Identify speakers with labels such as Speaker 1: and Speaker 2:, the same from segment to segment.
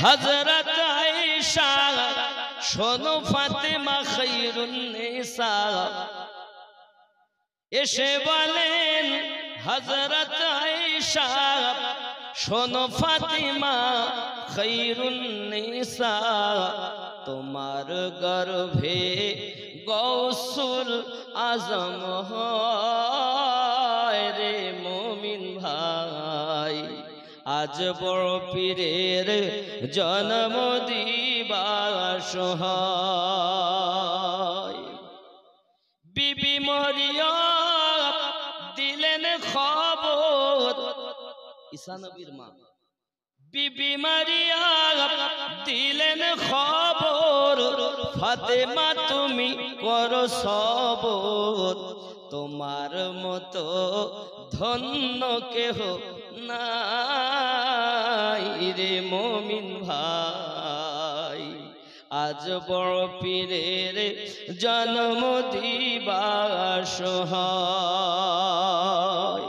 Speaker 1: হযরত আয়েশা শোনো ফাতেমা খায়রুন নিসা এসে বলেন হযরত আয়েশা শোনো ফাতেমা খায়রুন নিসা তোমার গর্ভে গৌসুল আজম হয় রে মুমিন ভাই আজ বড় পীরের জন্ম দিবস হয় বিবি মরিয়ম দিলেন খবর ঈসা নবীর মা বিবি মারিয়াম দিলেন খবর ফাতেমা তুমি করো সবর তোমার মতো ধন্য কেহ নাই রে মুমিন ভাই আজ বড় পীরের জন্ম দিবস হয়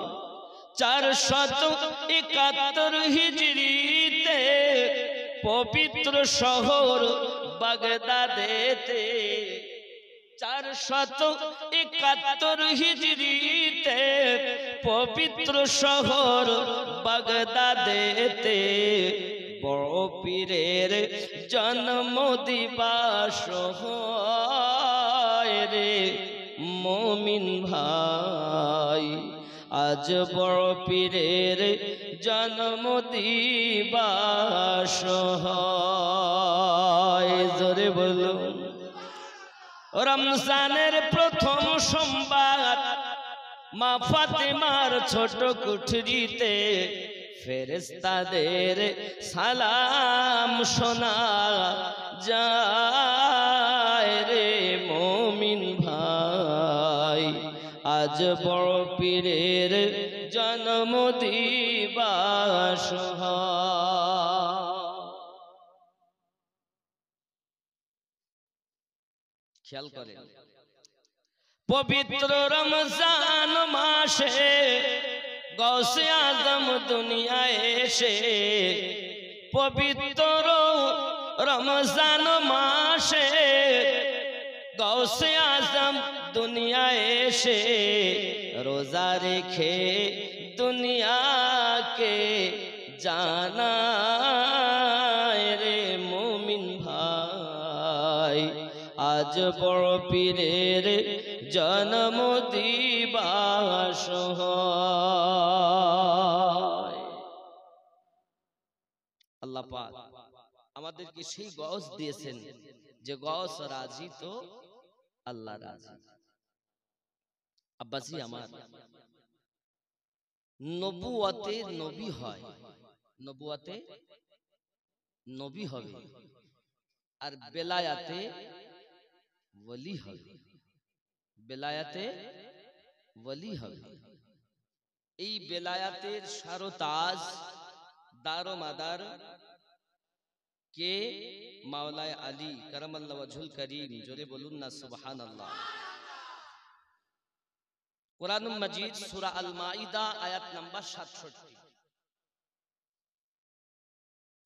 Speaker 1: 471 হিজরিতে পবিত্র শহর বাগদাদেতে 471 হিজরিতে পবিত্র শহর বাগদাদেতে বড় পীরের জন্ম দিবস হয় রে মুমিন ভাই আজ বড় পীরের জন্ম দিবস হয় জোরে বলুন রমজানের প্রথম সোমবার মা ফাতেমার ছোট কুঠরিতে ফেরেশতাদের সালাম শোনা যায় রে মুমিন ভাই আজ বড় পীরের জন্ম দিবস খেয়াল করেন পবিত্র রমজান মাসে গৌসে আজম দুনিয়ায় এসে পবিত্র রমজান মাসে গৌসে আজম দুনিয়ায় এসে রোজা রেখে দুনিয়াকে জানায় রে মুমিন ভাই আজ বড় পীরের জন্ম দিবস হয় আল্লাহ পাক আমাদেরকে সেই গৌস দিয়েছেন যে গৌস রাজি তো আল্লাহ রাজি আব্বাজি আমার নবুয়তে নবী হয় নবুয়তে নবী হবে আর বেলায়াতে ওলি হবে বেলায়াতে ওলি হবে এই বেলায়াতের সারতাজ দারোমাদার কে মাওলায় আলী কারামাল্লাহু ওয়াজহুল করিম জোরে বলুন না সুবহানাল্লাহ কুরআনুল মাজিদ সূরা আল মাইদা আয়াত নাম্বার 67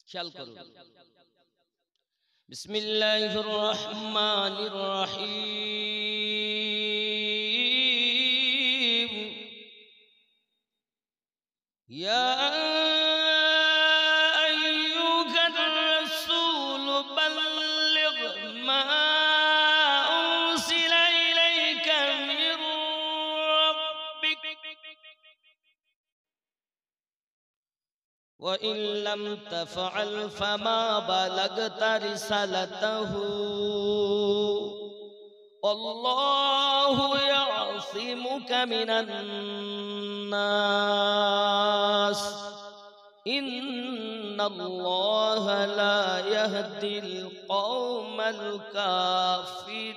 Speaker 1: খেয়াল করুন বিসমিল্লাহির রহমানির রহিম ইয়া وَإِن لَّمْ تَفْعَلْ فَمَا بَلَغْتَ رِسَالَتَهُ وَاللَّهُ يَعْصِمُكَ مِنَ النَّاسِ إِنَّ اللَّهَ لَا يَهْدِي الْقَوْمَ الْكَافِرِينَ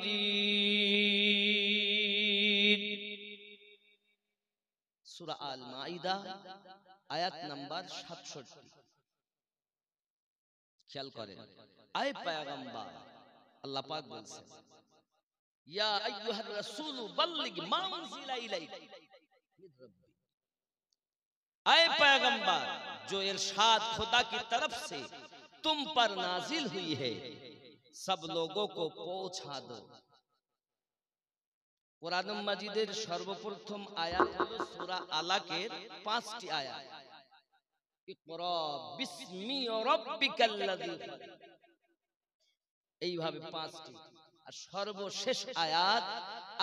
Speaker 1: সূরা আল মাইদা আয়াত নাম্বার 67 খেয়াল করেন আয় পয়গম্বর আল্লাহ পাক বলছেন ইয়া আইয়ুহার রাসূল বাল্লিগ মা উনজিলা ইলাইক মিন রাব্বিক আয় পয়গম্বর जो इरशाद खुदा की तरफ से तुम पर नाजिल हुई है, सब लोगों को पहुंचा दो। কুরআন মাজিদের সর্বপ্রথম আয়াত হলো সূরা আলাকের 5টি আয়াত। ইকরা বিসমি রাব্বিকাল্লাযী খালাক, এইভাবে 5টি। আর সর্বশেষ আয়াত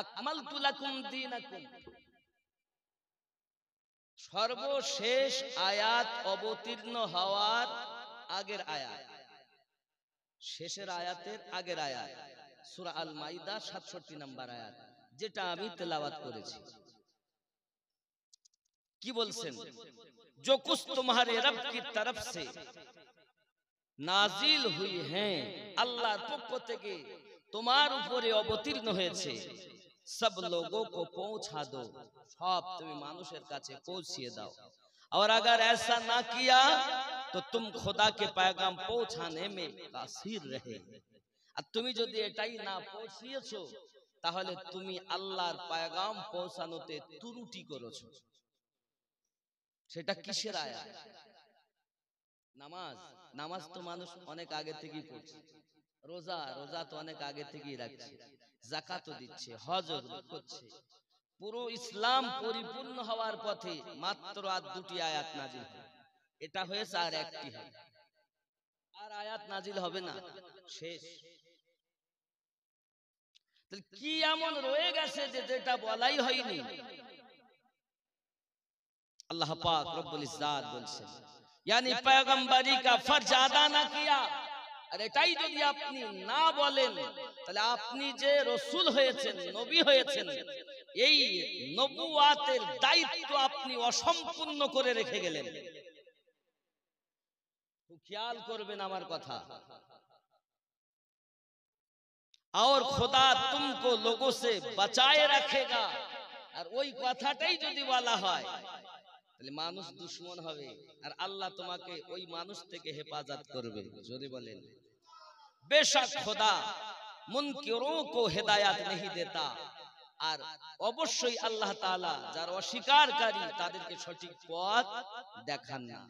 Speaker 1: আকমালতু লাকুম দীনাকুম, সর্বশেষ আয়াত অবতীর্ণ হওয়ার আগের আয়াত, শেষের আয়াতের আগের আয়াত সূরা আল মাইদা 67 নম্বর আয়াত, যেটা আমি তেলাওয়াত করেছি। কি বলছেন? जो कुछ तुम्हारे रब की तरफ से नाजिल हुई हैं, আল্লাহর পক্ষ থেকে তোমার উপরে অবতীর্ণ হয়েছে, सब लोगों को पहुंचा दो, সব তুমি মানুষের কাছে পৌঁছিয়ে দাও। और अगर ऐसा ना किया तो तुम खुदा के पैगाम पहुंचाने में कासिर रहे। আর তুমি যদি এটাই না পৌঁছিয়েছো তাহলে তুমি আল্লাহর পয়গাম পৌঁছানোতে ত্রুটি করেছো। সেটা কিসের আয়াত? নামাজ। নামাজ তো মানুষ অনেক আগে থেকেই পড়ছে, রোজা রোজা তো অনেক আগে থেকেই রাখছে, যাকাতও দিচ্ছে, হজও করছে। পুরো ইসলাম পরিপূর্ণ হওয়ার পথে মাত্র আর 2টি আয়াত নাজিল হয়। এটা হয়েছে আর একটি হয়, আর আয়াত নাজিল হবে না, শেষ। কি এমন রয়ে গেছে যে যেটা বলাই হয়নি? আল্লাহ পাক রব্বুল ইজ্জাত বলছেন, यानी पैगंबरी का फर्ज अदा ना किया। আর এটাই যদি আপনি না বলেন তাহলে আপনি যে রাসূল হয়েছেন, নবী হয়েছেন, এই নবুয়াতের দায়িত্ব আপনি অসম্পূর্ণ করে রেখে গেলেন। খুব খেয়াল করবেন আমার কথা। और खुदा तुमको लोगों से बचाए रखेगा। আর ওই কথাটাই যদি বলা হয় তাহলে মানুষ দুশমন হবে, আর আল্লাহ তোমাকে ওই মানুষ থেকে হেফাজত করবে। যদি বলেন বেশক খোদা মুনকিরোं को हिदायत नहीं देता, আর অবশ্যই আল্লাহ তাআলা যারা অস্বীকারী তাদেরকে সঠিক পথ দেখান না।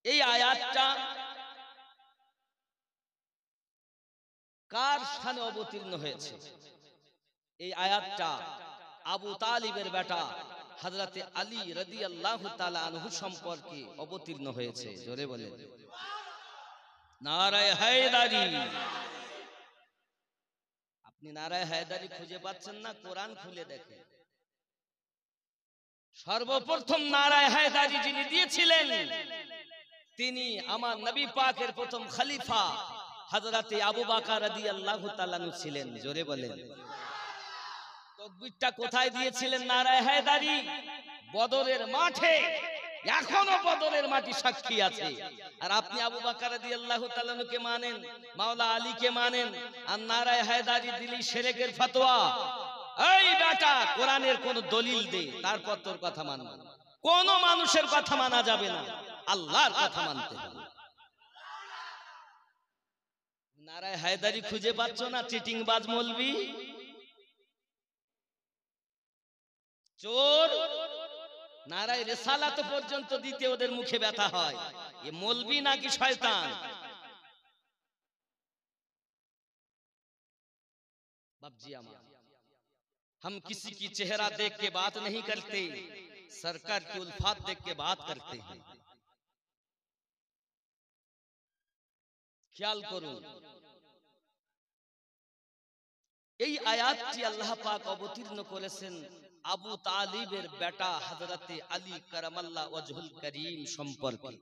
Speaker 1: এই আয়াতটা কার শানে অবতীর্ণ হয়েছে? এই আয়াতটা আবু তালিবের বেটা হযরতে আলী রাদিয়াল্লাহু তাআলা আনহু সম্পর্কে অবতীর্ণ হয়েছে। জোরে বলেন নারায়ে হায়দারি। আপনি নারায়ে হায়দারি খুঁজে পাচ্ছেন না? কোরআন খুলে দেখেন। সর্বপ্রথম নারায়ে হায়দারি যিনি দিয়েছিলেন তিনি আমার নবী পাকের প্রথম খলিফা হযরতে আবু বকর রাদিয়াল্লাহু তাআলা আনহু ছিলেন। জোরে বলেন তাকবীরটা কোথায় দিয়েছিলেন নারায়ে হায়দারি? বদরের মাঠে। এখনো বদরের মাটি সাক্ষী আছে। আর আপনি আবু বকর রাদিয়াল্লাহু তাআলা আনহুকে মানেন, মাওলা আলীকে মানেন, আর নারায়ে হায়দারি দিলি শিরকের ফতোয়া। এই বেটা কোরআনের কোন দলিল দে, তারপর তোর কথা মানব। কোন মানুষের কথা মানা যাবে না, আল্লাহর কথা মানতে হবে। নারায়ে হায়দারি খুঁজে পাচ্ছ না? চিটিংবাজ মৌলবি, চোর। নারায়ে রিসালাত পর্যন্ত দিতে ওদের মুখে ব্যথা হয়। এ মৌলবি নাকি শয়তান? बाबजी हम किसी की चेहरा देख के बात नहीं करते, सरकार की उल्फात देख के बात करते हैं। ख्याल करो, এই আয়াতটি আল্লাহ পাক অবতীর্ণ করেছেন আবু তালিবের বেটা হযরতে আলী কারামাল্লাহ ওয়াজহুল করিম সম্পর্কে।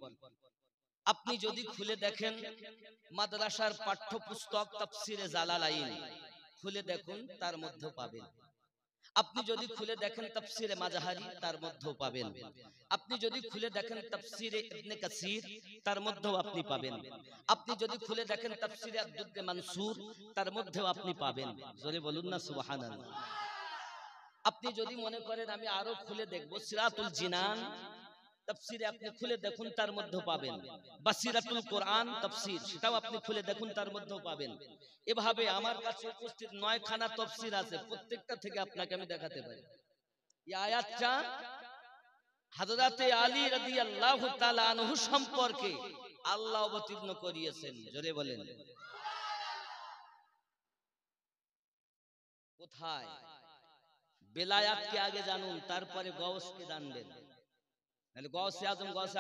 Speaker 1: আপনি যদি খুলে দেখেন মাদ্রাসার পাঠ্যপুস্তক তাফসিরে জালালাইন খুলে দেখুন, তার মধ্যে পাবেন। আপনি যদি খুলে দেখেন তাফসিরে মাজাহারি, তার মধ্যেও পাবেন। আপনি যদি খুলে দেখেন তাফসিরে ইবনে কাসির, তার মধ্যেও আপনি পাবেন। আপনি যদি খুলে দেখেন তাফসিরে আদ-দুররে মানসুর, তার মধ্যেও আপনি পাবেন। জোরে বলুন না সুবহানাল্লাহ। আপনি যদি মনে করেন আমি আরো খুলে দেখব, সিরাতুল জিনান তাফসিরে আপনি খুলে দেখুন, তার মধ্যেও পাবেন। বাসিরাতুল কোরআন তাফসির, সেটাও আপনি খুলে দেখুন, তার মধ্যেও পাবেন। এভাবে আমার কাছে উপস্থিত 9 খানা তাফসির আছে, প্রত্যেকটা থেকে আপনাকে আমি দেখাতে পারি। এই আয়াতটা হযরতে আলী রাদিয়াল্লাহু তাআলা আনহু সম্পর্কে আল্লাহ অবতীর্ণ করিয়েছেন। জোরে বলেন কোথায়? বেলায়াতকে আগে জানুন, তারপরে গওসকে জানবেন। তাহলে গওসে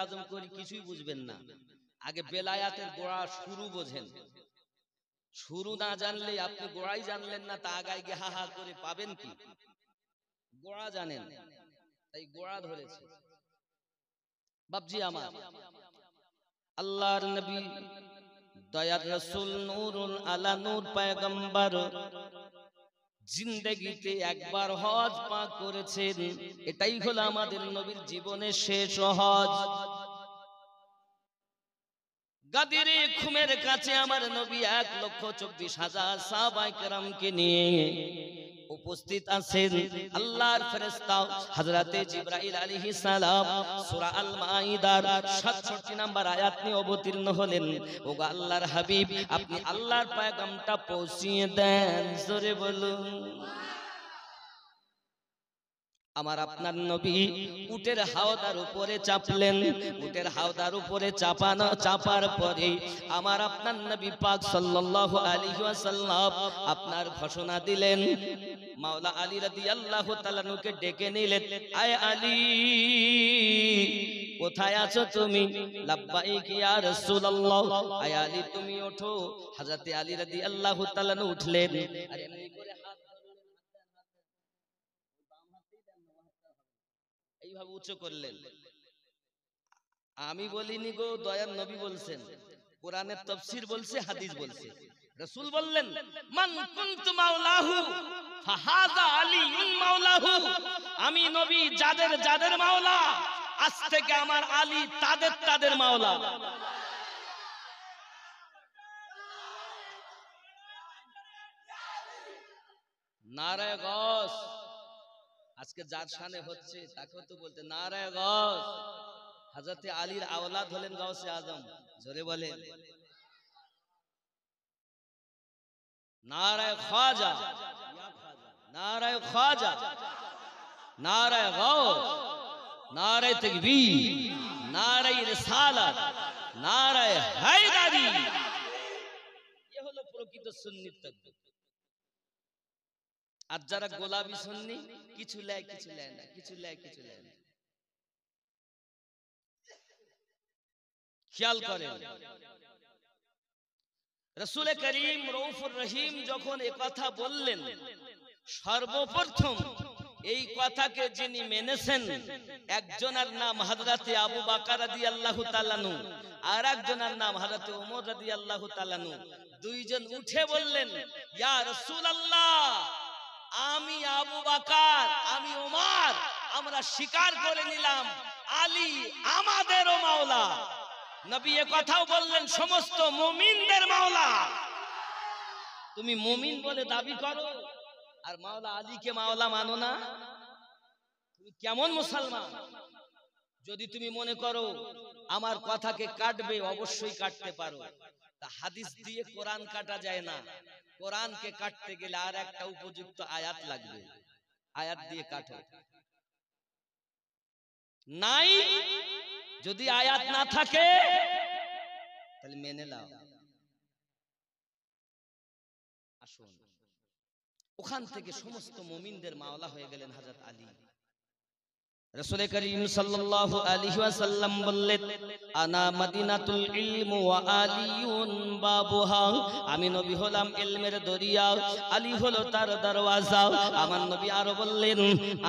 Speaker 1: আজম করে কিছুই বুঝবেন না। আগে বেলায়াতের গোড়া শুরু বোঝেন। শুরু না জানলে আপনি গোড়াই জানলেন না, তা আগায় গিয়ে হা হা করে পাবেন কি? গোড়া জানেন, তাই গোড়া ধরেছে। বাপজি আমার, আল্লাহর নবী দয়ার রাসূল নূরুল আলা নূর পয়গম্বর জিন্দেগিতে একবার হজ পাক করেছেন। এটাই হলো আমাদের নবীর জীবনের শেষ হজ। গাদিরে খুমের কাছে আমার নবী 1,24,000 সাহাবায়ে কেরামকে নিয়ে উপস্থিত আছেন। আল্লাহর ফেরেশতা হযরতে জিবরাইল আলাইহিস সালাম সূরা আল মাইদার 67 নম্বর আয়াত নিয়ে অবতীর্ণ হলেন। ওগো আল্লাহর হাবিব, আপনি আল্লাহর পয়গামটা পৌঁছিয়ে দেন। জোরে বলুন। আমার আপনার নবী উটের হাওদার উপরে চাপলেন। উটের হাওদার উপরে চাপার পরে আমার আপনার নবী পাক সাল্লাল্লাহু আলাইহি ওয়াসাল্লাম আপনার ঘোষণা দিলেন। মাওলা আলী রাদিয়াল্লাহু তাআলা নুকে ডেকে নিলেন, আয় আলী, কোথায় আছো তুমি? লাব্বাইক ইয়া রাসূলুল্লাহ। আয় আলী, তুমি ওঠো। হযরতে আলী রাদিয়াল্লাহু তাআলা উঠলেন। আর এমনি করে হাত এইভাবে উঁচু করলেন। আমি বলিনি গো, দয়ার নবী বলছেন। কোরআনের তাফসীর বলছে, হাদিস বলছে। রাসূল বললেন, মান কুনতু মাওলাহু ফাহাযা আলীউন মাওলাহু। আমি নবী যাদের মাওলা, আজ থেকে আমার আলী তাদের মাওলা। নারায়ে গস। আজকে যার শানে হচ্ছে তাকেও তো বলতে নারায়ে গস। হযরতে আলীর আওলাদ হলেন গাউসে আজম। জোরে বলেন নারায়ে খাজা, নারায়ে খাজা, নারায়ে গাউস, নারায়ে তাকবীর, নারায়ে রিসালাত, নারায়ে হায়দারি। এ হলো প্রকৃত সুন্নি তাকবীর। আর যারা গোলাপি সুন্নি, কিছু লেয় কিছু লেয় না, কিছু লেয় কিছু লেয় না। খেয়াল করেন, রাসূল করিম রউফুর রহিম যখন এই কথা বললেন, সর্বপ্রথম এই কথাকে যিনি মেনেছেন, একজনের নাম হযরতে আবু বকর রাদিয়াল্লাহু তাআলা আনহু, আর একজনের নাম হযরতে ওমর রাদিয়াল্লাহু তাআলা আনহু। দুইজন উঠে বললেন, ইয়া রাসূলুল্লাহ, আমি আবু বকর, আমি ওমর, আমরা স্বীকার করে নিলাম আলী আমাদেরও মাওলা। নবী এ কথাও বললেন, সমস্ত মুমিনদের মাওলা। তুমি মুমিন বলে দাবি করো আর মাওলা আলীকে মাওলা মানো না, তুমি কেমন মুসলমান? যদি তুমি মনে করো আমার কথাকে কাটবে, অবশ্যই কাটতে পারো। তা হাদিস দিয়ে কোরআন কাটা যায় না। কোরআনকে কাটতে গেলে আর একটা উপযুক্ত আয়াত লাগবে, আয়াত দিয়ে কাটো। নাই, যদি আয়াত না থাকে তাহলে মেনে নাও। আসুন, ওখান থেকে সমস্ত মুমিনদের মাওলা হয়ে গেলেন হযরত আলী। রাসূল করিম সাল্লাল্লাহু আলাইহি ওয়াসাল্লাম বললেন, আনা মদিনাতুল ইলম ওয়া আলিয়ুন বাবুহা। আমি নবী হলাম ইলমের দরিয়া, আলী হলো তার দরওয়াজা। আমার নবী আরো বললেন,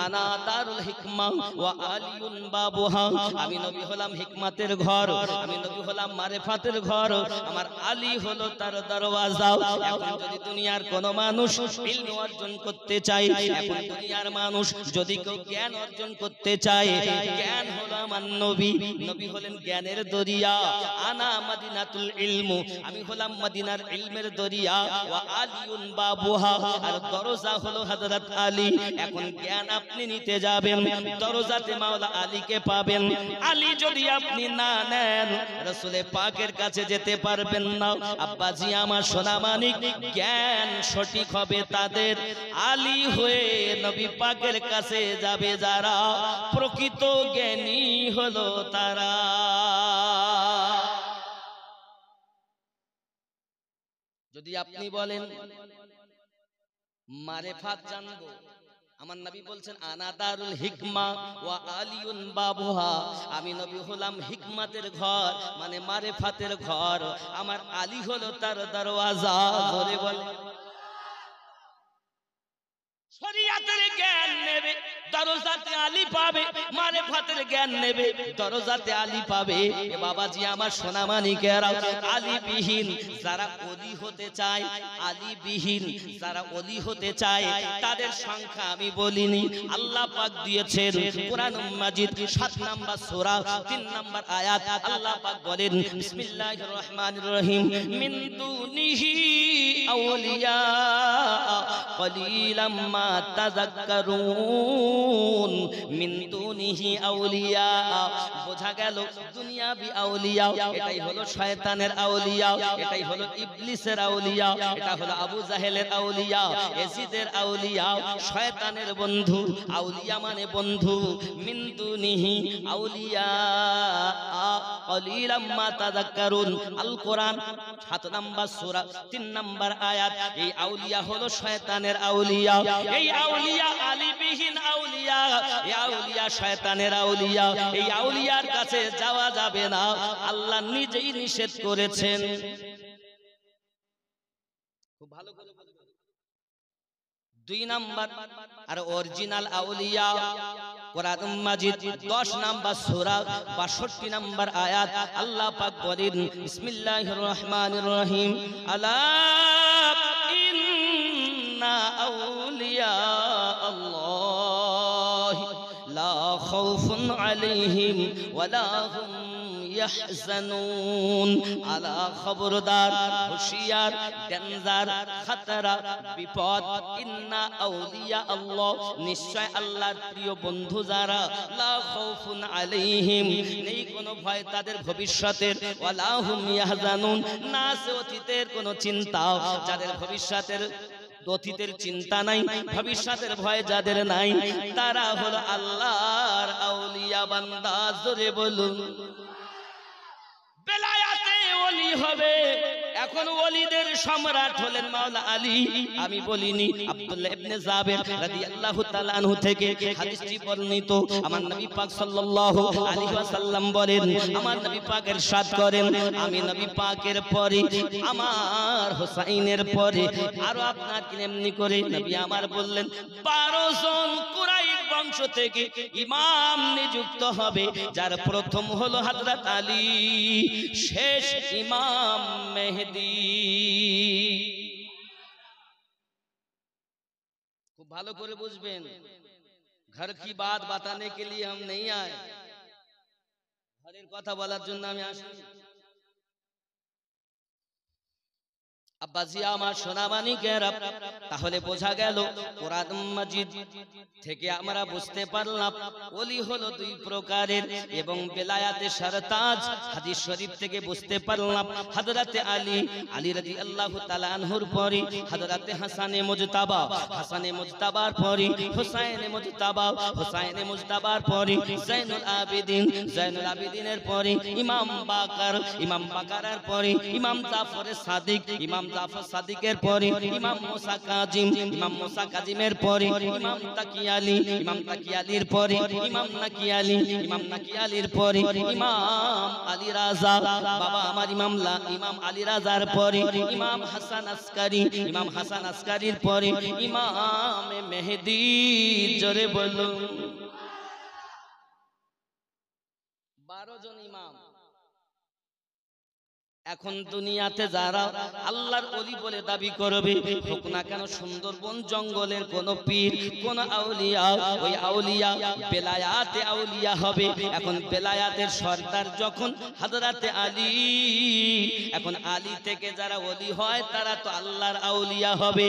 Speaker 1: আনা দারুল হিকমা ওয়া আলিয়ুন বাবুহা। আমি নবী হলাম হিকমতের ঘর, আমি নবী হলাম মারিফাতের ঘর, আমার আলী হলো তার দরওয়াজা। এখন যদি দুনিয়ার কোন মানুষ ইলম অর্জন করতে চায়, এখন দুনিয়ার মানুষ যদি কেউ জ্ঞান অর্জন করতে চায়, জ্ঞান হলো আমার নবী। নবী হলেন জ্ঞানের দরিয়া। আনা মদিনাতুল ইলম, আমি হলাম মদিনার ইলমের দরিয়া। ওয়া আলিউন বাবুহা, আর দরজা হলো হযরত আলী। এখন জ্ঞান আপনি নিতে যাবেন, দরজাতে মাওলা আলীকে পাবেন। আলী যদি আপনি না নেন, রাসূলে পাকের কাছে যেতে পারবেন না। আব্বাজি আমার সোনা মানিক, জ্ঞান সঠিক হবে তাদের, আলী হয়ে নবী পাকের কাছে যাবে যারা, প্রকৃত জ্ঞানী হলো তারা। যদি আপনি বলেন মারেফাত জানবো, আমার নবী বলছেন আনা দারুল হিকমা ওয়া আলিউন বাবুহা, আমি নবী হলাম হিকমাতের ঘর মানে মারেফাতের ঘর, আমার আলী হলো তার দরওয়াজা। জোরে বলে। শরিয়াতের জ্ঞান নেবে দরজাতে আলী পাবে, মারেফাতের জ্ঞান নেবে দরজাতে আলী পাবে। এ বাবাজি আমার সোনামানিকেরা, আলীবিহীন যারা ওলি হতে চায়, আলীবিহীন যারা ওলি হতে চায় তাদের সংখ্যা আমি বলিনি, আল্লাহ পাক দিয়েছেন কোরআন মাজিদ 7 নাম্বার সূরা 3 নাম্বার আয়াত, আল্লাহ পাক বলেন বিসমিল্লাহির রহমানির রহিম, মিন দুনিহি আউলিয়া কলিলাম মা তাযাক্কারুন, মিন দুনিহি আউলিয়া, বোঝা গেল দুনিয়াবি আউলিয়া এটাই হলো শয়তানের আউলিয়া, এটাই হলো ইবলিসের আউলিয়া, এটা হলো আবু জাহেলের আউলিয়া, ইয়াজিদের আউলিয়া, শয়তানের বন্ধু। আউলিয়া মানে বন্ধু। মিন দুনিহি আউলিয়া কলিলাম মা তাযাক্কারুন, আল কোরআন 7 নাম্বার সূরা 3 নাম্বার আয়াত। এই আউলিয়া হলো শয়তানের আউলিয়া, এই আউলিয়া আলীবিহীন আউলিয়া, এই আউলিয়া শয়তানের আউলিয়া। এই আউলিয়ার কাছে যাওয়া যাবে না, আল্লাহ নিজেই নিষেধ করেছেন। খুব ভালো করে বলবেন। 2 নাম্বার আর অরিজিনাল আউলিয়া, কোরআন মাজিদ 10 নাম্বার সূরা 62 নাম্বার আয়াত, আল্লাহ পাক বলেন বিসমিল্লাহির রহমানির রহিম, আলা ইন্না আউলিয়া আল্লাহ লা খাউফুন আলাইহিম ওয়ালা হুম ইয়াহজানুন, আলা খবরদার, হুশিয়ার, ডেঞ্জার, খাতরা, বিপদ, ইন্না আউলিয়া আল্লাহ, নিশ্চয় আল্লাহর প্রিয় বন্ধু যারা, লা খাউফুন আলাইহিম, নেই কোনো ভয় তাদের ভবিষ্যতের, ওয়ালা হুম ইয়াহজানুন, না আছে অতীতের কোনো চিন্তা, যাদের ভবিষ্যতের অতীতের চিন্তা নাই, ভবিষ্যতের ভয় যাদের নাই, তারা হলো আল্লাহর আউলিয়া বান্দা। জোরে বলুন। বেলায়াতে ওলি হবে, এখন ওলিদের সম্রাট হলেন মাওলা আলী। আমি বলিনি, আব্দুল্লাহ ইবনে জাবের রাদিয়াল্লাহু তাআলা আনহু থেকে হাদিসটি বর্ণিত। আমার নবী পাক সাল্লাল্লাহু আলাইহি ওয়াসাল্লাম বলেন, আমার নবী পাক ইরশাদ করেন, আমি নবী পাকের পরে, আমার হোসাইনের পরে আরো আপনার এমনি করে নবী আমার বললেন 12 জন কুরাইশ বংশ থেকে ইমাম নিযুক্ত হবে, যার প্রথম হলো হযরত আলী, শেষ ইমাম মেহেদী। খুব ভালো করে বুঝবেন, ঘর কি বাত বাতানে কে লিয়ে हम नहीं आए, ঘরের কথা বলার জন্য আমি আসিনি। আব্বাজিয়া আমার সোনামানিকেরা, তাহলে বোঝা গেল কোরআন মাজিদ থেকে আমরা বুঝতে পারলাম ওলি হলো 2 প্রকারের, এবং বেলায়াতে সরতাজ হাদিস শরীফ থেকে বুঝতে পারলাম হযরতে আলী, আলী রাদিয়াল্লাহু তাআলা আনহুর পরে হযরতে হাসানে মুজতাবা, হাসানে মুজতাবার পরে হুসাইনে মুজতাবা, হুসাইনে মুজতাবার পরে জাইনুল আবেদিন, জাইনুল আবেদিনের পরে ইমাম বাকার, ইমাম বাকারের পরে ইমাম জাফর সাদিক, ইমাম জাফর সাদিকের পরে ইমাম মুসা কাজিম, ইমাম মুসা কাজিমের পরে ইমাম তাকি আলী, ইমাম তাকি আলীর পরে ইমাম নাকি আলী, ইমাম নাকি আলীর পরে ইমাম আলী রাজা, বাবা আমার ইমাম আলী রাজার পরে ইমাম হাসান আসকারী, ইমাম হাসান আসকারীর পরে ইমাম মেহেদী। জোরে বলুন। 12 জন ইমাম। এখন দুনিয়াতে যারা আল্লাহর ওলি বলে দাবি করবে, হোক না কেন সুন্দরবন জঙ্গলের কোন পীর, কোন আউলিয়া, ওই আউলিয়া বেলায়াতে আউলিয়া হবে। এখন বেলায়াতের সর্দার যখন হযরতে আলী, এখন আলী থেকে যারা ওলি হয় তারা তো আল্লাহর আউলিয়া হবে,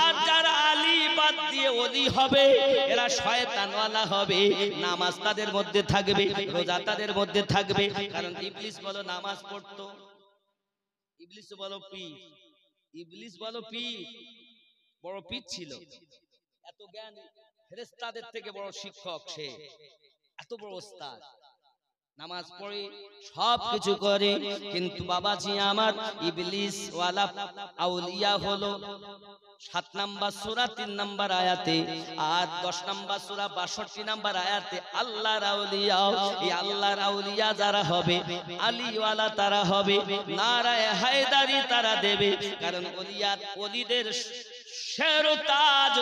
Speaker 1: আর যারা আলী বাদ দিয়ে ওলি হবে এরা শয়তানওয়ালা হবে। নামাজ তাদের মধ্যে থাকবে, রোজা তাদের মধ্যে থাকবে, কারণ ইবলিস বলো নামাজ পড়তো, ইবলিস বলো পীর, ইবলিস বলো পীর, বড় পীর ছিল, এত জ্ঞান, ফেরেশতাদের থেকে বড় শিক্ষক সে, এত বড় ওস্তাদ। নামাজ পড়ে সব কিছু করে, কিন্তু বাবাজি আমার ইবলিস ওয়ালা আউলিয়া হলো 7 নাম্বার সূরা 3 নাম্বার আয়াতে আর 10 নাম্বার সূরা 62 নাম্বার আয়াতে আল্লাহর আউলিয়া, এই আল্লাহর আউলিয়া যারা হবে আলী ওয়ালা তারা হবে, নারায়ে হায়দারি তারা দেবে। কারণ ওলিদের শের তাজ,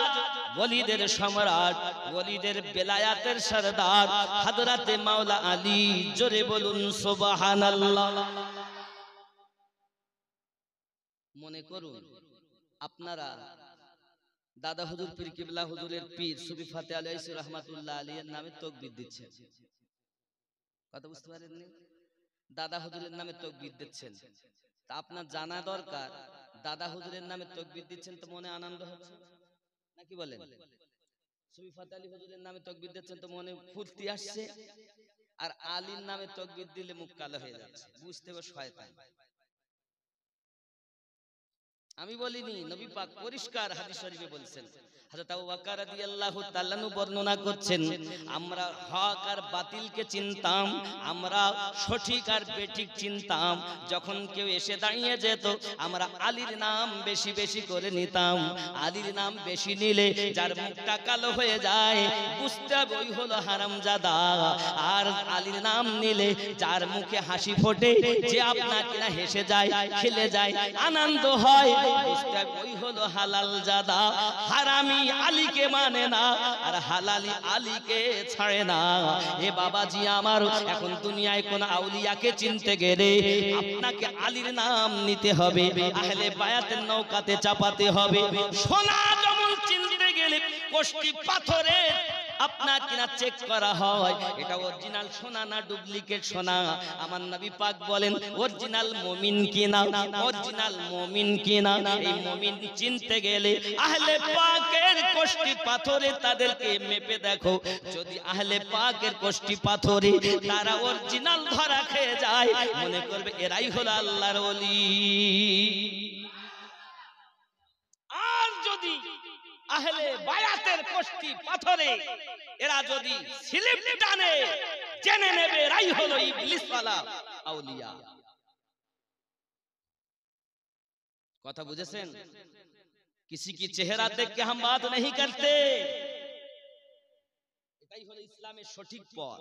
Speaker 1: ওলিদের সম্রাট, ওলিদের বেলায়াতের সরদার হযরতে মাওলা আলী। জোরে বলুন সুবহানাল্লাহ। মনে করুন আপনারা দাদা হুজুর পীর কিবলা হুজুরের পীর সুফি ফাতে আলাইহি রাহমাতুল্লাহ আলাইহির নামে তাকবীর দিচ্ছেন। কথা বুঝতে পারেননি? দাদা হুজুরের নামে তাকবীর দিচ্ছেন, তা আপনার জানা দরকার দাদা হুজুরের নামে তাকবীর দিচ্ছেন তো মনে আনন্দ হচ্ছে নাকি বলেন? সুফি ফাতে আলী হুজুরের নামে তাকবীর দিচ্ছেন তো মনে ফুর্তি আসছে, আর আলীর নামে তাকবীর দিলে মুখ কালো হয়ে যাচ্ছে, বুঝতে হবে শয়তান। আমি বলিনি, নবী পাক পরিষ্কার হাদিস শরীফে বলছেন। হযরত আবু বকর রাদিয়াল্লাহু তাআলা আনহু বর্ণনা করছেন, আমরা হক আর বাতিলকে চিনতাম, আমরা সঠিক আর বেঠিক চিনতাম। যখন কেউ এসে দাঁড়িয়ে যেত আমরা আলীর নাম বেশি বেশি করে নিতাম। আলীর নাম বেশি নিলে যার মুখটা কালো হয়ে যায় বুঝতে হবে ওই হলো হারামজাদা, আর আলীর নাম নিলে যার মুখে হাসি ফোটে, যে আপনাকে না হেসে যায়, খেলে যায়, আনন্দ হয়, বুঝতে হবে ওই হলো হালাল জাদা। হারামি আলীকে মানে না আর হালালি আলীকে ছাড়ে না। এ বাবাজি আমার, এখন দুনিয়ায় কোন আউলিয়াকে চিনতে গেলে আপনাকে আলীর নাম নিতে হবে, আহলে বায়াতের নৌকাতে চাপাতে হবে। সোনা যেমন চিনতে গেলে কষ্টি পাথরে আপনার কিনা চেক করা হয় এটা অরিজিনাল সোনা না ডুপ্লিকেট সোনা। আমার নবী পাক বলেন অরিজিনাল মুমিন কিনা, অরিজিনাল মুমিন কিনা। এই মুমিন চিনতে গেলে আহলে পাকের কষ্টি পাথরে তাদেরকে মেপে দেখো, যদি আহলে পাকের কষ্টি পাথরে তারা অরিজিনাল ধরা খেয়ে যায়, মনে করবে এরাই হলো আল্লাহর ওলি। আর যদি আহলে বায়াতের কষ্টি পাথরে এরা যদি স্লিপ টানে, জেনে নেবে এরাই হলো ইবলিস ওয়ালা আউলিয়া। কথা বুঝেছেন? किसी की चेहरा देख के हम बात नहीं करते। এটাই হলো ইসলামের সঠিক পথ।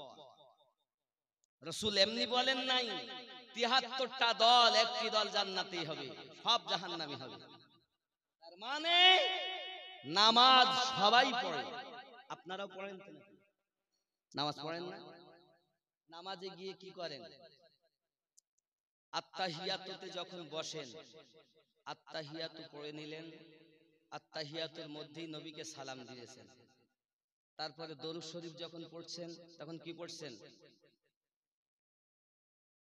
Speaker 1: রাসূল এমনি বলেন নাই ৭৩টা দল একটি দল জান্নাতেই হবে, সব জাহান্নামী হবে। তার মানে নামাজ সবাই পড়ে, আপনারাও পড়েন তো নাকি? নামাজ পড়েন না? নামাজে গিয়ে কি করেন? আত্তাহিয়াতুতে যখন বসেন আত্তাহিয়াতু পড়ে নিলেন, আত্তাহিয়াতুর মধ্যেই নবীকে সালাম দিয়েছেন, তারপরে দরুদ শরীফ যখন পড়ছেন তখন কি পড়ছেন?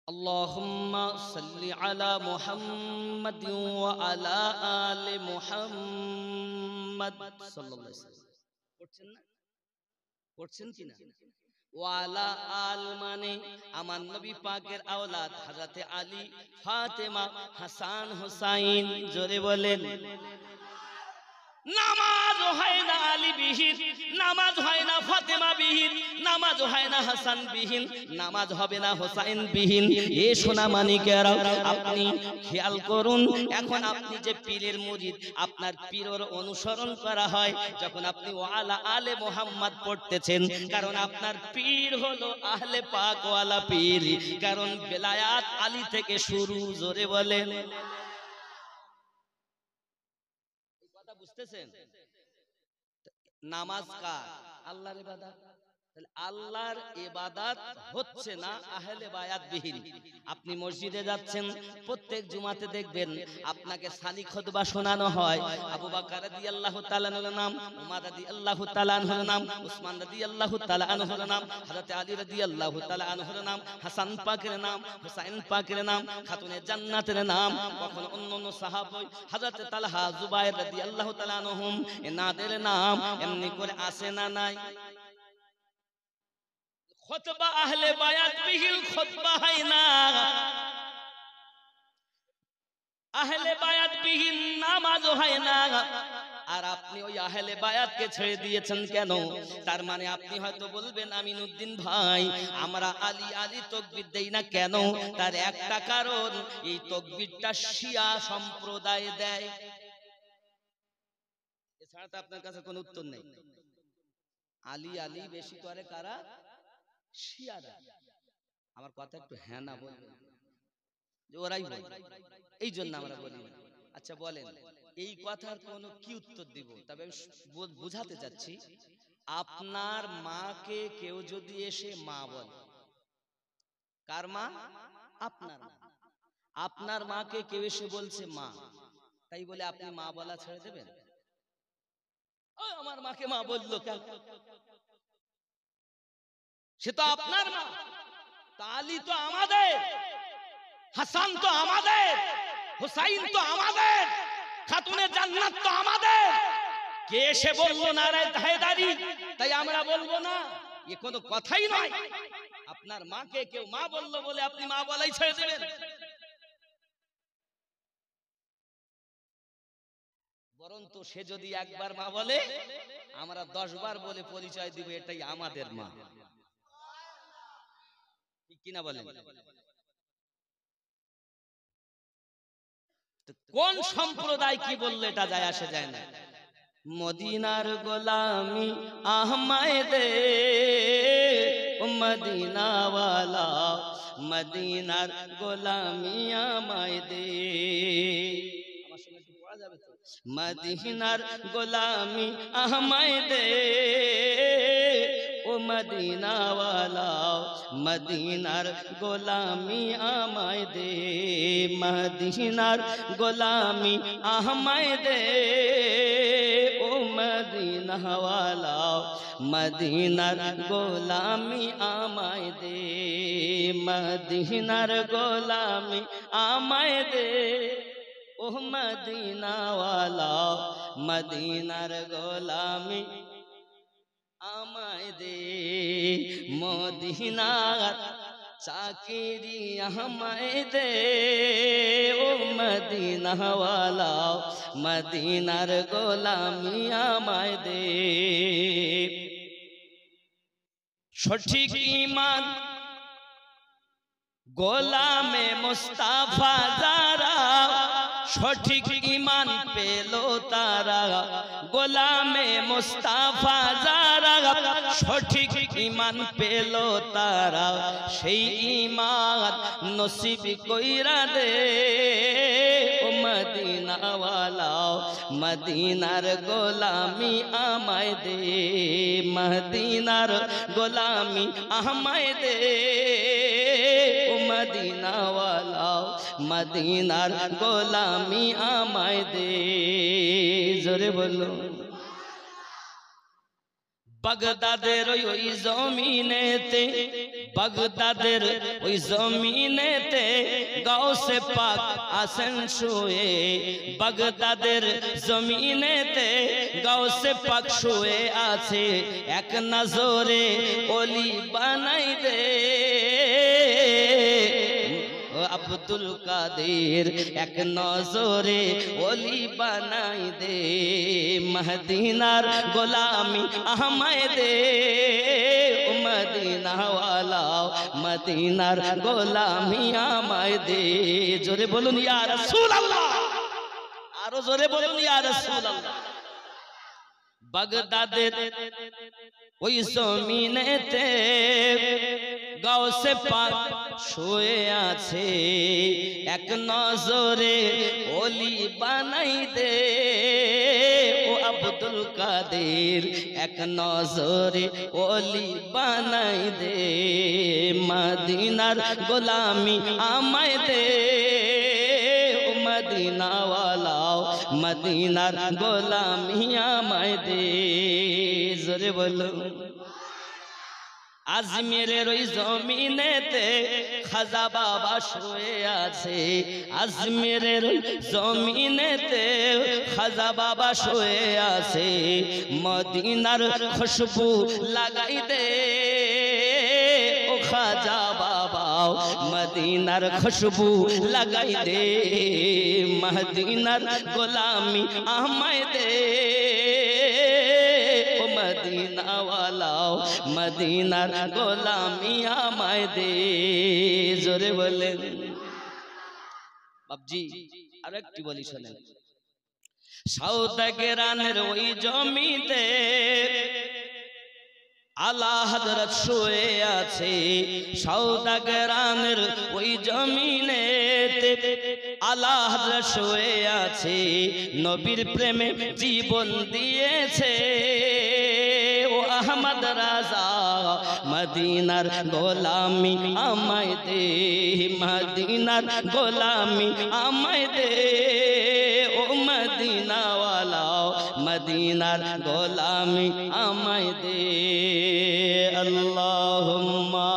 Speaker 1: আল্লাহুম্মা সাল্লি আলা মুহাম্মাদিন ওয়া আলা আলি মুহাম্মাদ সাল্লাল্লাহু আলাইহি ওয়াসাল্লাম পড়ছেন না? পড়ছেন কি না? ওয়ালা আল মানে আমার নবী পাকের আওলাদ হযরতে আলী, ফাতেমা, হাসান, হুসাইন। জোরে বলেন। নামাজ হয় না আলী বিহীন, নামাজ হয় না ফাতেমা বিহীন, নামাজ হয় না হাসান বিহীন, নামাজ হবে না হুসাইন বিহীন। এ সোনা মানিকেরা আপনি খেয়াল করুন, এখন আপনি যে পীরের মুরিদ, আপনার পীরের অনুসরণ করা হয় যখন আপনি ওয়ালা আলে মুহাম্মদ পড়তেছেন, কারণ আপনার পীর হলো আহলে পাক ওয়ালা পীর, কারণ বেলায়াত আলী থেকে শুরু। জোরে বলেন। বুঝতেছেন? নামাজ কার? আল্লাহর ইবাদত। তাহলে আল্লাহর ইবাদত হচ্ছে না আহলে বায়াত বিহীন। আপনি মসজিদে যাচ্ছেন, প্রত্যেক জুমাতে দেখবেন আপনাকে সানি খুতবা শোনানো হয়। আবু বকর রাদিয়াল্লাহু তাআলা আনহুর নাম, উমর রাদিয়াল্লাহু তাআলা আনহুর নাম, উসমান রাদিয়াল্লাহু তাআলা আনহুর নাম, হযরত আলী রাদিয়াল্লাহু তাআলা আনহুর নাম, হাসান পাকের নাম, হুসাইন পাকের নাম, খাতুনে জান্নাতের নাম। কখনো অন্যান্য সাহাবা হযরত তালহা, জুবায়ের রাদিয়াল্লাহু তাআলা আনহুম এনাদের নাম এমনি করে আসে না নাই? খুতবা আহলে বায়াত বিহীন খুতবা হয় না, আহলে বায়াত বিহীন নামাজ হয় না। আর আপনি ওই আহলে বায়াতকে ছেড়ে দিয়েছেন কেন? তার মানে আপনি হয়তো বলবেন আমিনুদ্দিন ভাই আমরা আলী আলী তাকবীর দেই না কেন? তার একটা কারণ, এই তাকবীরটা শিয়া সম্প্রদায় দেয়। এছাড়া তো আপনার কাছে কোনো উত্তর নেই। আলী আলী বেশি করে কারা? শিয়ারা। আমার কথা একটু হ্যাঁ না বলবেন, যে ওরাই বলে, এই জন্য আমরা বলি না। আচ্ছা বলেন, এই কথার কোনো কি উত্তর দিব? তবে আমি বুঝাতে চাচ্ছি, আপনার মাকে কেউ যদি এসে মা বলে, কার মা? আপনার মা। আপনার মাকে কেউ এসে বলছে মা, তাই বলে আপনি মা বলা ছেড়ে দেবেন? আমার মাকে মা বললো কেন? সে তো আপনার মা। আলী তো আমাদের, হাসান তো আমাদের, হুসাইন তো আমাদের, খাতুনে জান্নাত তো আমাদের। কে এসে বললো নারায়ে হায়দারি তাই আমরা বলবো না? এ কোনো কথাই নয়। আপনার মাকে কেউ মা বললো বলে আপনি মা বলাই ছেড়ে দেবেন? বরঞ্চ সে যদি একবার মা বলে, আমরা 10 বার বলে পরিচয় দিব এটাই আমাদের মা। ঠিক কিনা বলেন? কোন সম্প্রদায় কি বললো এটা যায় আসে যায় না। মদিনার গোলামি আহমায় দে, ও মদিনাওয়ালা মদিনার গোলামি আমায় দে। আমার সঙ্গে একটু পড়া যাবে তো? মদিনার গোলামি আহমায় দে, ও মদিনাওয়ালা মদিনার গোলামি আমায় দে, মদিনার গোলামি আমায় দে, ও মদিনাওয়ালা মদিনার গোলামি আমায় দে, মদিনার গোলামি আমায় দে, ও মদিনাওয়ালা মদিনার গোলামি আমায় দে, মদিনার চাকিরি আমায় দে, ও মদিনাওয়ালা মদিনার গোলামি আমায় দে। সঠিক ঈমান গোলামে মুস্তাফা যারা, সঠিক ঈমান পেল তারা, গোলামে মুস্তাফা যারা সঠিক ঈমান পেল তারা, সেই ঈমান নসিব কইরা দে, ও মদিনাওয়ালা মদিনার গোলামি আমায় দে, মদিনার গোলামি আমায় দে, ও মদিনাওয়ালা মদিনার গোলামি আমায় দে। জোরে বলো। বাগদাদের ওই জমিনেতে, বাগদাদের ওই জমিনেতে গাউসে পাক আসেন শুয়ে, বাগদাদের জমিনেতে গাউসে পাক শুয়ে আছে, এক নজরে ওলি বানাই দে, আব্দুল কাদের এক নজরে ওলি বানাই দে, মদিনার গোলামি আমায় দে, ও মদিনাওয়ালা মদিনার গোলামি আমায় দে। জোরে বলুন ইয়া রাসূলুল্লাহ, আরো জোরে বলুন ইয়া রাসূলুল্লাহ। বাগদাদের ওই জমিনেতে গাউসে পাক শুয়ে আছে, এক নজরে ওলি বানাই দে, ও আব্দুল কাদের এক নজরে ওলি বানাই দে, মদিনার গোলামি আমায় দে, ও মদিনাওয়ালা মদিনার গোলামি আমায় দে। জোরে বলো। আজমিরের ওই জমিনেতে খাজা বাবা শুয়ে আছে, আজমিরের ওই জমিনেতে খাজা বাবা শুয়ে আছে, মদিনার খুশবু লাগাই দে, ও খাজা বাবা মদিনার খুশবু লাগাই দে, মদিনার গোলামি আমায় দে, ও মদিনা ওয়ালাও মদিনার গোলামি আমায় দে। জোরে বলেন বাপজি। আরেকটি বলি শোনেন, সওদাগরানের ওই জমিতে আলা হযরত শুয়ে আছে, সওদাগরানের ওই জমিনেতে আলা হযরত শুয়ে আছে, নবীর প্রেমে জীবন দিয়েছে। ও আহমদ রাজা মদিনার গোলামি আমায় দে, মদিনার গোলামি আমায় দে, ও মদিনা ওয়ালাও মদিনার গোলামি আমায় দে। আল্লাহুম্মা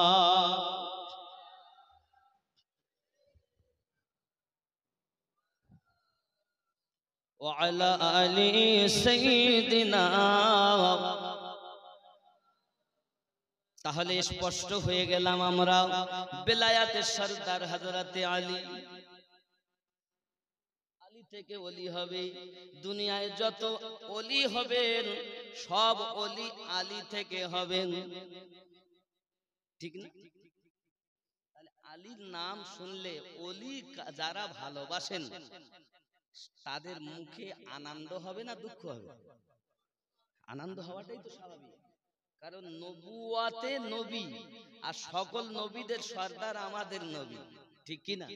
Speaker 1: ওয়া আলা আলি সাইয়্যিদিনা। তাহলে স্পষ্ট হয়ে গেলাম আমরা বেলায়াতের সরদার হযরতে আলী। আলী থেকে ওলি হবে, দুনিয়ায় যত ওলি হবেন সব ওলি আলী থেকে হবেন, ঠিক না? তাহলে আলীর নাম শুনলে ওলি যারা ভালোবাসেন তাদের মুখে আনন্দ হবে না দুঃখ হবে? আনন্দ হওয়াটাই তো স্বাভাবিক, কারণ নবুয়াতে নবী আর সকল নবীদের সর্দার আমাদের নবী, ঠিক কি না?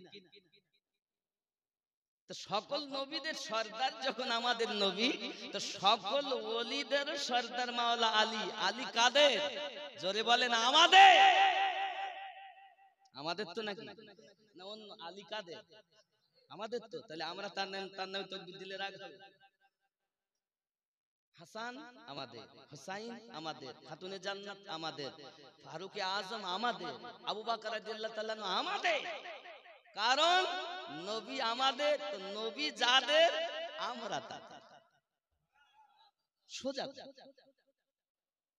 Speaker 1: তো সকল নবীদের সর্দার যখন আমাদের নবী, তো সকল ওলিদের সর্দার মাওলা আলী। আলী কাদের? জোরে বলেন আমাদের। আমাদের তো নাকি না অন্য? আলী কাদের? আমাদের তো। তাহলে আমরা তার নামে তাকবীর দিলে রাগ হবে? হাসান আমাদের, হুসাইন আমাদের, খাতুনে জান্নাত আমাদের, ফারুক আজম আমাদের, আবু বকর রাদিয়াল্লাহু তাআলা আমাদের। কারণ নবী আমাদের, তো নবী যাদের আমরা তাদের। সোজা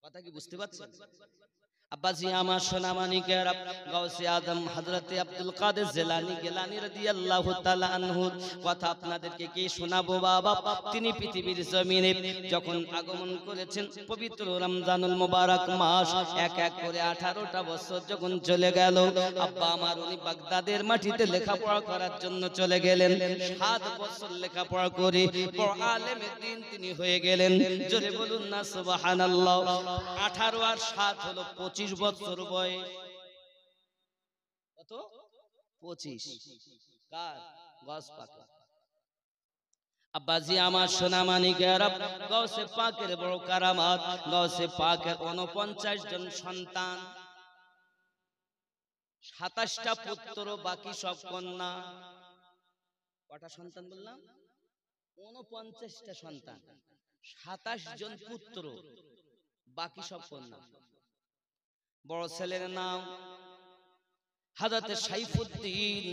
Speaker 1: কথা কি বুঝতে পারছেন? আব্বাজি আমার সোনা মানিকেরা, গাউসে আজম হযরতে আব্দুল কাদের জিলানী গিলানী রাদিয়াল্লাহু তাআলা আনহু কথা আপনাদেরকে কি শোনাবো বাবা। তিনি পৃথিবীর জমিনে যখন আগমন করেছেন, পবিত্র রমজানুল মুবারক মাস, এক এক করে 18টা বছর যখন চলে গেল, আব্বা আমার উনি বাগদাদের মাটিতে লেখাপড়া করার জন্য চলে গেলেন। 7 বছর লেখাপড়া করে বড় আলেমে দ্বীন তিনি হয়ে গেলেন। জোরে বলুন না সুবহানাল্লাহ। 18 আর 7 হলো 25 বছর বয়স। কত? 25। কার? গাউস পাকের। আব্বাজি আমার সোনা মানিকেরা, গাউসে পাকের বড় কারামাত, গাউসে পাকের 49 জন সন্তান, 27টা পুত্র, বাকি সব কন্যা। কটা সন্তান বললাম? 49টা সন্তান, 27 জন পুত্র, বাকি সব কন্যা। বড় ছেলের নাম হযরতে সাইফুদ্দিন।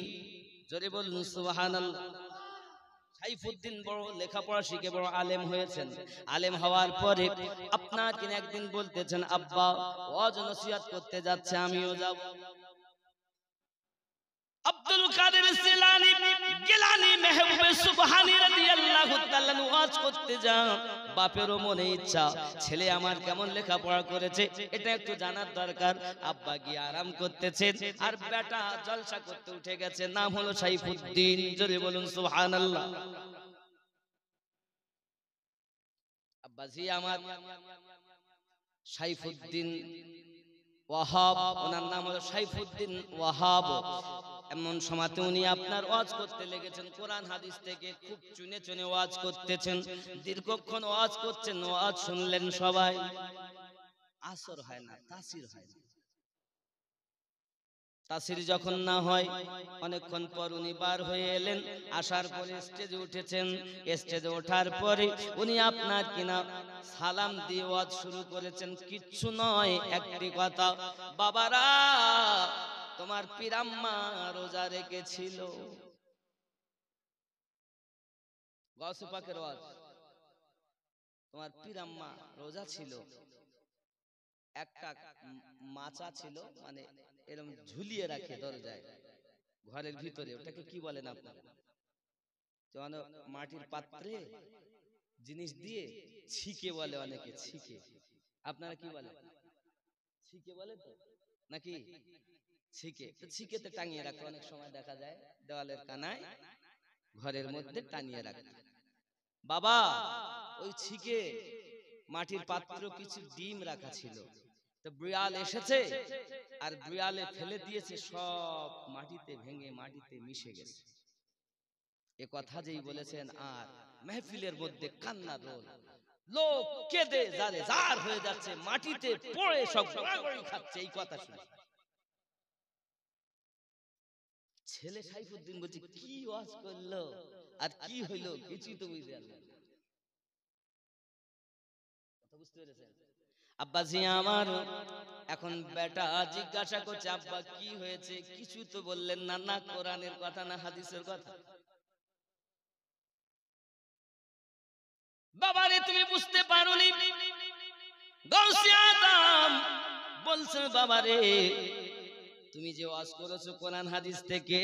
Speaker 1: জোরে বলুন সুবহানাল্লাহ। সাইফুদ্দিন বড় লেখাপড়া শিখে বড় আলেম হয়েছেন। আলেম হওয়ার পরে আপনার কিনা একদিন বলতেছেন, আব্বা ওয়াজ নসিহত করতে যাচ্ছে, আমিও যাব। আব্দুল কাদের জিলানী গিলানী মেহবুবে সুবহানী রাদিয়াল্লাহু তাআলা ওয়াজ করতে যান। বাপেরও মনে ইচ্ছা, ছেলে আমার কেমন লেখাপড়া করেছে এটা একটু জানার দরকার। আব্বা গিয়ে আরাম করতেছেন, আর বেটা জলসা করতে উঠে গেছে, নাম হলো সাইফুদ্দিন। জোরে বলুন সুবহানাল্লাহ। আব্বাজি আমার সাইফুদ্দিন ওয়াহাব, ওনার নাম হলো সাইফুদ্দিন ওয়াহাব। এমন সময়তে উনি আপনার ওয়াজ করতে লেগেছেন, কোরআন হাদিস থেকে খুব চুনে চুনে ওয়াজ করতেছেন। দীর্ঘক্ষণ ওয়াজ করছেন, ওয়াজ শুনলেন সবাই, আসর হয় না, তাসির হয় না। তাসির যখন না হয়, অনেকক্ষণ পর উনি বার হয়ে এলেন। আসার পরে স্টেজে উঠেছেন। স্টেজে ওঠার পরে উনি আপনার কিনা সালাম দিয়ে ওয়াজ শুরু করেছেন। কিচ্ছু নয়, একটি কথা, বাবারা তোমার পিরাম্মা রোজা রেখেছিল। গাউসে পাকের ওয়াজ, তোমার পিরাম্মা রোজা ছিল, একটা মাচা ছিল, মানে এরকম ঝুলিয়ে রাখে দরজায় ঘরের ভিতরে, ওটাকে কি বলেন আপনারা? যেমন মাটির পাত্রে জিনিস দিয়ে ছিকে বলে অনেকে, ছিকে। আপনারা কি বলেন? ছিকে বলে তো নাকি? ছিকে, তো ছিকেতে টাঙিয়ে রাখতে অনেক সময় দেখা যায় দেওয়ালের কানায় ঘরের মধ্যে টানিয়ে রাখতে। বাবা ওই ছিকে মাটির পাত্র কিছু ডিম রাখা ছিল, তো বিড়াল এসেছে আর বিড়ালে ফেলে দিয়েছে, সব মাটিতে ভেঙে মাটিতে মিশে গেছে। এ কথা যেই বলেছেন আর মেহফিলের মধ্যে কান্না রোল, লোক কেঁদে জারে জার হয়ে যাচ্ছে, মাটিতে পড়ে সব গড়াগড়ি খাচ্ছে এই কথা শুনে। ছেলে সাইফুদ্দিন বলছে কি ওয়াজ করলো আর কি হইলো কিছুই তো বুঝতে পারলাম না। কথা বুঝতে পেরেছেন? আব্বাজি আমার এখন বেটা জিজ্ঞাসা করছে আব্বা কি হয়েছে, কিছু তো বললেন না, না কোরআনের কথা না হাদিসের কথা। বাবারে তুমি বুঝতে পারোনি, গাউসে আজম বলছে বাবারে তুমি যে ওয়াজ করেছো কোরআন হাদিস থেকে,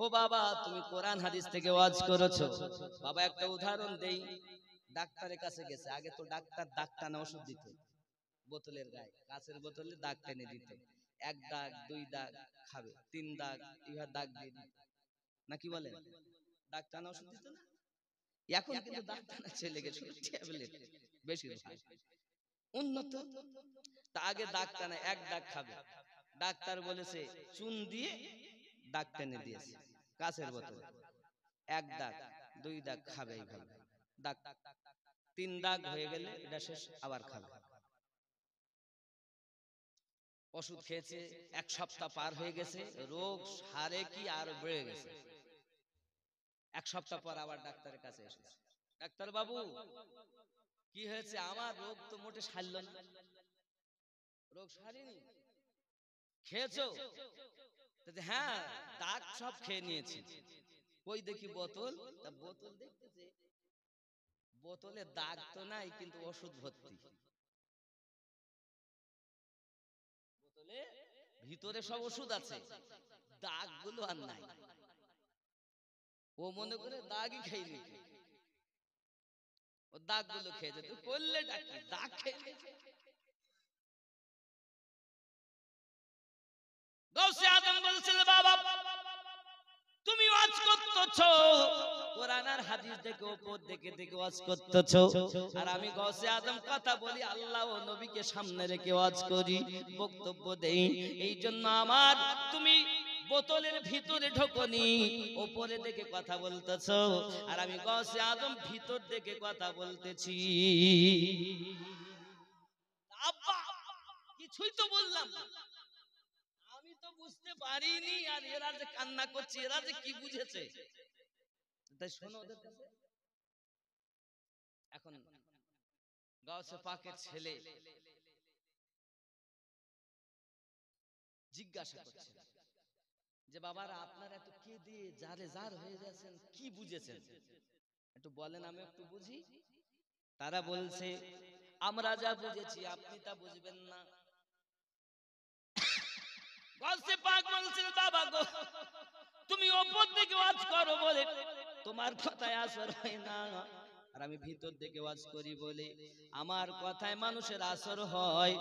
Speaker 1: ও বাবা তুমি কোরআন হাদিস থেকে ওয়াজ করেছো। বাবা একটা উদাহরণ দেই, ডাক্তারের কাছে গেছে, আগে তো ডাক্তার দাগ টানা ওষুধ দিত, বোতলের গায়ে কাঁচের বোতলে দাগ টেনে দিত, 1 দাগ 2 দাগ খাবে, 3 দাগ এইভাবে দাগ দিয়ে দিত, নাকি বলেন? দাগ টানা ওষুধ দিত না? এখন কিন্তু দাগ টানা চলে গেছে, ট্যাবলেট বেশিরভাগ উন্নত। তা আগে দাগ টানা 1 দাগ খাবে, ডাক্তার বলেছে চুন দিয়ে দাগ টেনে দিয়েছে কাঁচের বোতলে, 1 দাগ 2 দাগ খাবে, এইভাবে দাগ 3 দাগ হয়ে গেলে এটা শেষ, আবার খাবে। ওষুধ খেয়েছে, 1 সপ্তাহ পার হয়ে গেছে, রোগ সারে কি আর বেড়ে গেছে। 1 সপ্তাহ পর আবার ডাক্তারের কাছে এসেছে, ডাক্তার বাবু কি হয়েছে, আমার রোগ তো মোটে সারল না। রোগ সারেনি, খেয়েছো? হ্যাঁ দাগ সব খেয়ে নিয়েছি। কই দেখি বোতল, তা বোতল দেখতেছে বোতলে দাগ তো নাই কিন্তু ওষুধ ভর্তি, বোতলে ভিতরে সব ওষুধ আছে, দাগ গুলো আর নাই। ও মনে করে দাগই খাইনি, ও দাগ গুলো খেয়েছে। তুই করলে ডাকি দাগ খেয়ে। গাউসে আজম বলছিল বাবা তুমি ওয়াজ করতেছো কোরআন আর হাদিস দেখে উপর দেখে দেখে ওয়াজ করতেছো, আর আমি গাউসে আজম কথা বলি আল্লাহ ও নবীকে সামনে রেখে ওয়াজ করি, বক্তব্য দেই। এই জন্য আমার তুমি বোতলের ভিতরে ঢোকনি, উপরে দেখে কথা বলতেছো, আর আমি গাউসে আজম ভিতর দেখে কথা বলতেছি। আব্বা কিছুই তো বললাম না, আমি তো বুঝতে পারিনি, আর এরা যে কান্না করছে এরা যে কি বুঝেছে, তাই শোনো ওদের কাছে। এখন গাউসে পাকের ছেলে জিজ্ঞাসা করছে যে বাবারা আপনারা এত কেঁদে জারে জার হয়ে যাচ্ছেন, কি বুঝেছেন একটু বলেন, আমি একটু বুঝি। তারা বলছে আমরা যা বুঝেছি আপনি তা বুঝবেন না। গাউসে পাক বলছেন বাবা গো তুমি উপর দিকে ওয়াজ করো বলে তোমার কথায় আসর হয় না, আর আমি ভিতর দিকে ওয়াজ করি বলে আমার কথায় মানুষের আসর হয়,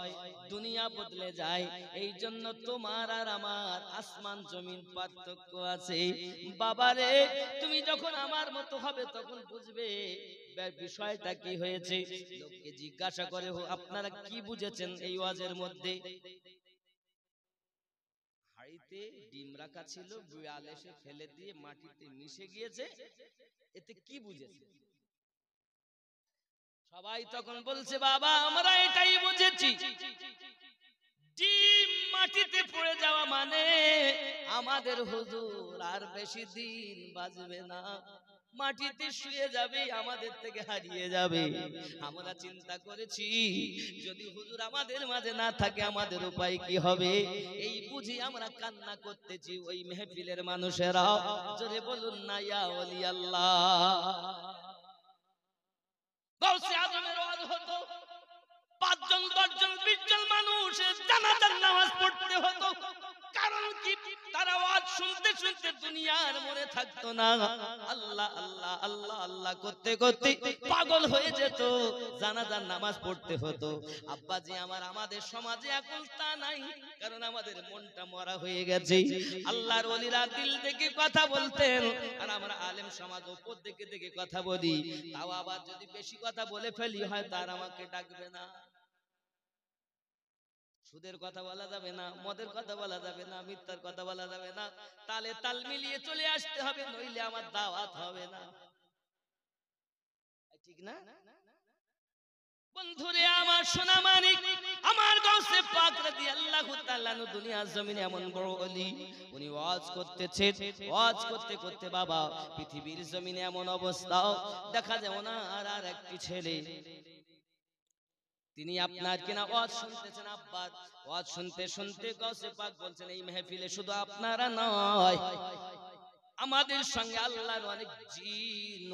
Speaker 1: দুনিয়া বদলে যায়। এই জন্য তোমার আর আমার আসমান জমিন পার্থক্য আছে। বাবারে তুমি যখন আমার মতো হবে তখন বুঝবে বিষয়টা কি হয়েছে। লোককে জিজ্ঞাসা করে আপনারা কি বুঝেছেন এই ওয়াজের মধ্যে? হাড়িতে ডিম রাখা ছিল, বিড়াল এসে ফেলে দিয়ে মাটিতে মিশে গিয়েছে, এতে কি বুঝেছে? সবাই তখন বলছে বাবা আমরা এটাই বুঝেছি, ডিম মাটিতে পড়ে যাওয়া মানে আমাদের হুজুর আর বেশি দিন বাঁচবে না, মাটিতে শুয়ে যাবে, আমাদের থেকে হারিয়ে যাবে। আমরা চিন্তা করেছি যদি হুজুর আমাদের মাঝে না থাকে আমাদের উপায় কি হবে, এই বুঝি আমরা কান্না করতেছি। ওই মেহফিলের মানুষেরা জোরে বলুন না ইয়া ওলি আল্লাহ। গাউসে আজমের ওয়াজ হতো, 5 জন 10 জন 20 জন মানুষ জানাজার নামাজ পড়তে হতো। কারণ কি, তারা ওয়াজ শুনতে শুনতে দুনিয়ার মনে থাকতো না, আল্লাহ আল্লাহ আল্লাহ আল্লাহ করতে করতে পাগল হয়ে যেত, জানাজার নামাজ পড়তে হতো। আব্বাজি আমার, আমাদের সমাজে এখন তা নাই, কারণ আমাদের মনটা মরা হয়ে গেছে। আল্লাহর ওলিরা দিল থেকে কথা বলতেন, আর আমরা আলেম সমাজ উপর থেকে থেকে কথা বলি। তাও আবার যদি বেশি কথা বলে ফেলি হয় তার আমাকে ডাকবে না। সুদের কথা বলা যাবে না, মদের কথা বলা যাবে না, মিথ্যার কথা বলা যাবে না, তালে তাল মিলিয়ে চলে আসতে হবে, নইলে আমার দাওয়াত হবে না। ঠিক না বন্ধুরে আমার, সোনা মানিক আমার গাউসে পাক রাদিয়াল্লাহু তাআলা নু দুনিয়ার জমিনে এমন বড় ওলি, উনি ওয়াজ করতেছেন, ওয়াজ করতে করতে বাবা পৃথিবীর জমিনে এমন অবস্থা দেখা যায় ওনার আর একটি ছেলে, তিনি আপনার কিনা ওয়াজ শুনতেছেন, আব্বার ওয়াজ শুনতে শুনতে গাউসে পাক বলছেন, এই মাহফিলে শুধু আপনারা নয়, আমাদের সঙ্গে আল্লাহর অনেক জিন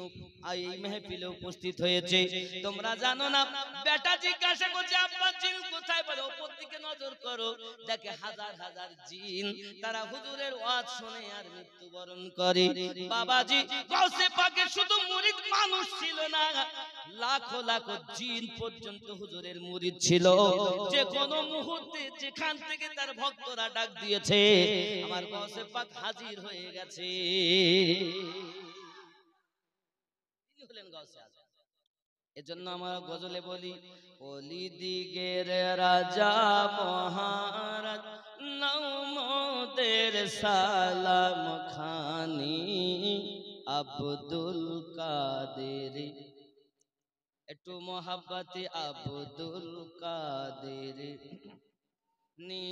Speaker 1: এই মাহফিলে উপস্থিত হয়েছে। তোমরা জানো না? বেটা জিজ্ঞাসা করছে, আব্বা জিন কোথায়? বলে উপর দিকে নজর করো, দেখে হাজার হাজার জিন, তারা হুজুরের ওয়াজ শুনে আর মৃত্যুবরণ করে। বাবাজি গাউসে পাকে শুধু মুরিদ মানুষ ছিল না, লাখো লাখো জিন পর্যন্ত হুজুরের মুরিদ ছিল। যে কোনো মুহূর্তে যেখান থেকে তার ভক্তরা ডাক দিয়েছে, আমার গাউসে পাক হাজির হয়ে গেছে। তিনি হলেন গাউসে আজম। এজন্য আমরা গজলে বলি, ওলি দিগের রাজা মহারাজ নাও মোদের সালাম খানি, আব্দুল কাদের, একটু মোহাব্বতে আব্দুল কাদের নি।